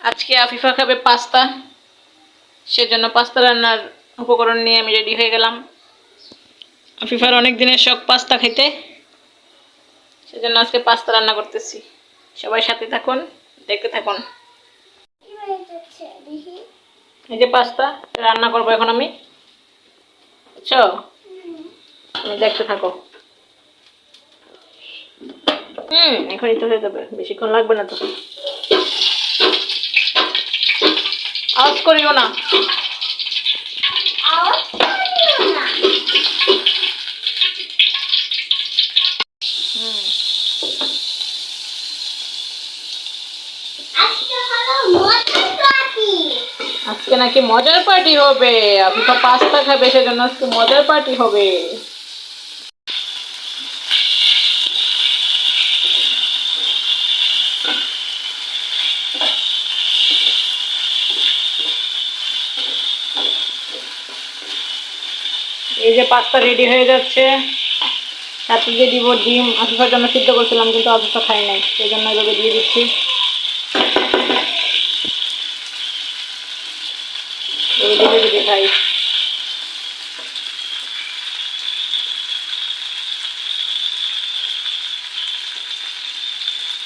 আজকে আফিফা খাবে পাস্তা, সেজন্য পাস্তা রান্নার উপকরণ নিয়ে আমি রেডি হয়ে গেলাম। আফিফার অনেক দিনের শখ পাস্তা খেতে, সেজন্য আজকে পাস্তা রান্না করতেছি। সবাই সাথে থাকুন, দেখতে থাকুন। এই যে পাস্তা রান্না করবো এখন আমি, বুঝছো? তুমি দেখতে থাকো। এখনই তো হয়ে যাবে, বেশিক্ষণ লাগবে না তো। আওয়াজ করিও না। আজকে নাকি মজার পার্টি হবে। আফিফা পাস্তা খাবে, সেজন্য আজকে মজার পার্টি হবে। এই যে পাস্তা রেডি হয়ে যাচ্ছে, সাথে দিয়ে দিব ডিম। আফিফার জন্য সিদ্ধ করছিলাম, কিন্তু আফিফা খাই নাই, সেই জন্য এভাবে দিয়ে দিচ্ছি। দিলে যদি খাই।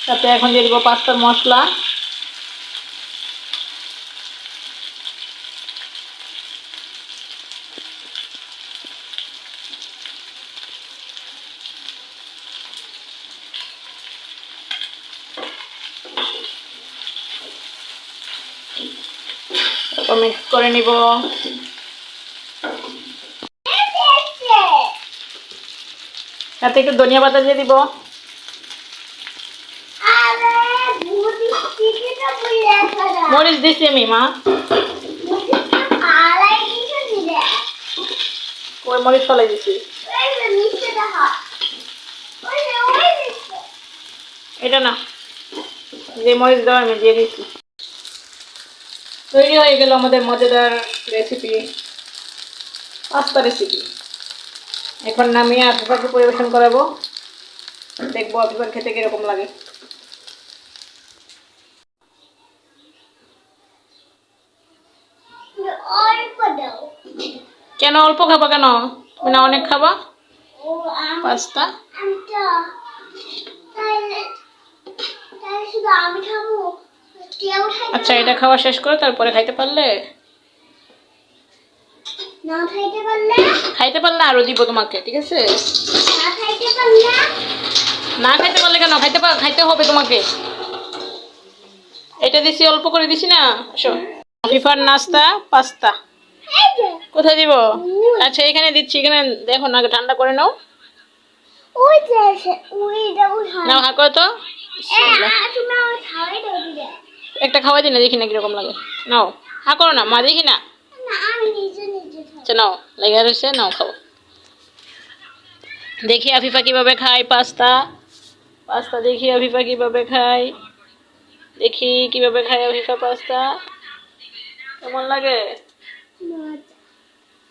তাতে এখন দিয়ে দিব পাস্তার মশলা। তারপর মিক্স করে নিব। সাথে একটু ধনিয়া পাতা দিয়ে দিব। মরিচ দিচ্ছি আমি, মা। ওই মরিচ ফলাই দিচ্ছি। এটা না, যে মরিচ দেওয়া আমি দিয়ে দিচ্ছি। তৈরি হয়ে গেল আমাদের মজাদার রেসিপি, পাস্তা রেসিপি। এখন নামিয়ে আফিফাকে পরিবেশন করাবো, দেখবো আফিফার খেতে কিরকম লাগে। কেন অল্প খাবা? কেন তুমি না অনেক খাবা পাস্তা? আচ্ছা, এটা খাওয়া শেষ করো, তারপরে খাইতে পারলে খাইতে পারলে আরো দিব তোমাকে, ঠিক আছে? না খাইতে পারলে কেন? খাইতে হবে তোমাকে। এটা দিছি, অল্প করে দিছি না। আফিফার নাস্তা পাস্তা। কোথায় দিব? আচ্ছা, এখানে দিচ্ছি। এখানে দেখো না, ঠান্ডা করে নাও। নাও, হা করো তো। একটা খাওয়াই দিই না, দেখি না কিরকম লাগে। নাও, হা করো না মা, দেখি না। আচ্ছা নাও, লেগে রয়েছে, নাও খাও। দেখি আফিফা কিভাবে খায় পাস্তা। পাস্তা দেখি আফিফা কিভাবে খায়। দেখি কিভাবে খায় আফিফা পাস্তা। কেমন লাগে?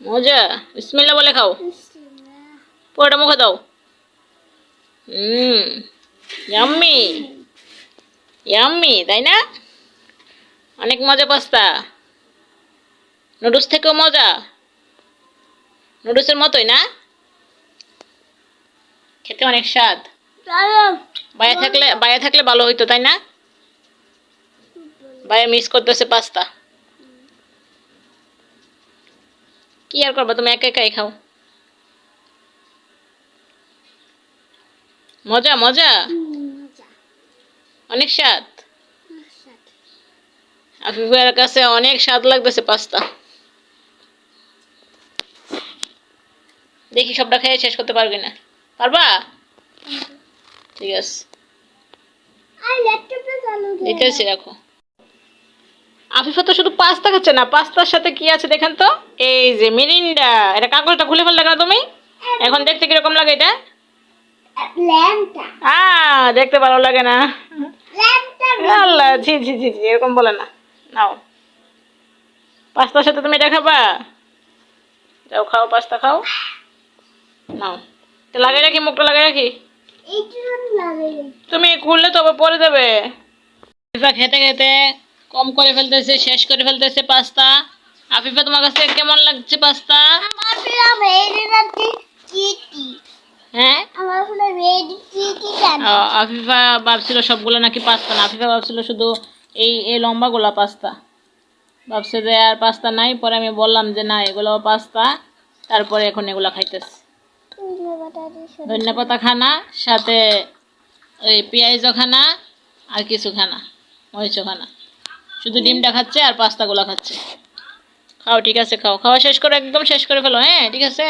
মজা। বিসমিল্লাহ বলে খাও, পুরোটা মুখে দাও। ইয়াম্মি ইয়াম্মি, তাই না? অনেক মজা পাস্তা, নুডলস থেকেও মজা, নুডলসের মতোই না? খেতে অনেক স্বাদ। বাইরে থাকলে ভালো হইতো, তাই না? বাইরে মিস করতেছে পাস্তা। কি আর করবা, তুমি একা একাই খাও। মজা মজা, অনেক স্বাদ। আফিফার কাছে অনেক স্বাদ লাগতেছে পাস্তা। দেখি সবটা খেয়ে শেষ করতে পারবি না? পারবা? ঠিক আছে, দিতেছি, রাখো। আফিফা তো শুধু পাস্তা খাচ্ছে না, পাস্তার সাথে কি আছে দেখেন তো। এই যে মিরিন্ডা। এটা কাগজটা খুলে ফেললে কেন তুমি? এখন দেখতে কিরকম লাগে এটা? দেখতে ভালো লাগে না? আল্লাহ, জি জি জি জি, এরকম বলে না। নাও, পাস্তার সাথে তুমি এটা খাবা? যাও খাও, পাস্তা খাও। নাও, লাগাই রাখি, মুখটা লাগাই রাখি। তুমি খুললে তো আবার পরে যাবে। খেতে খেতে কম করে ফেলতেছে, শেষ করে ফেলতেছে পাস্তা। আফিফা, তোমার কাছে কেমন লাগছে পাস্তা? হ্যাঁ, আফিফা ভাবছিল সবগুলো নাকি পাস্তা না, আফিফা ভাবছিল শুধু এই এই লম্বাগুলা পাস্তা, ভাবছে যে আর পাস্তা নাই। পরে আমি বললাম যে না, এগুলো পাস্তা। তারপরে এখন এগুলা খাইতেছে। ধনিয়া পাতা খানা, সাথে ওই পেঁয়াজও খানা, আর কিছু খানা, মরিচও খানা। শুধু ডিমটা খাচ্ছে আর পাস্তাগুলো খাচ্ছে। খাও, ঠিক আছে, খাও, খাওয়া শেষ করে একদম শেষ করে ফেলো। হ্যাঁ, ঠিক আছে।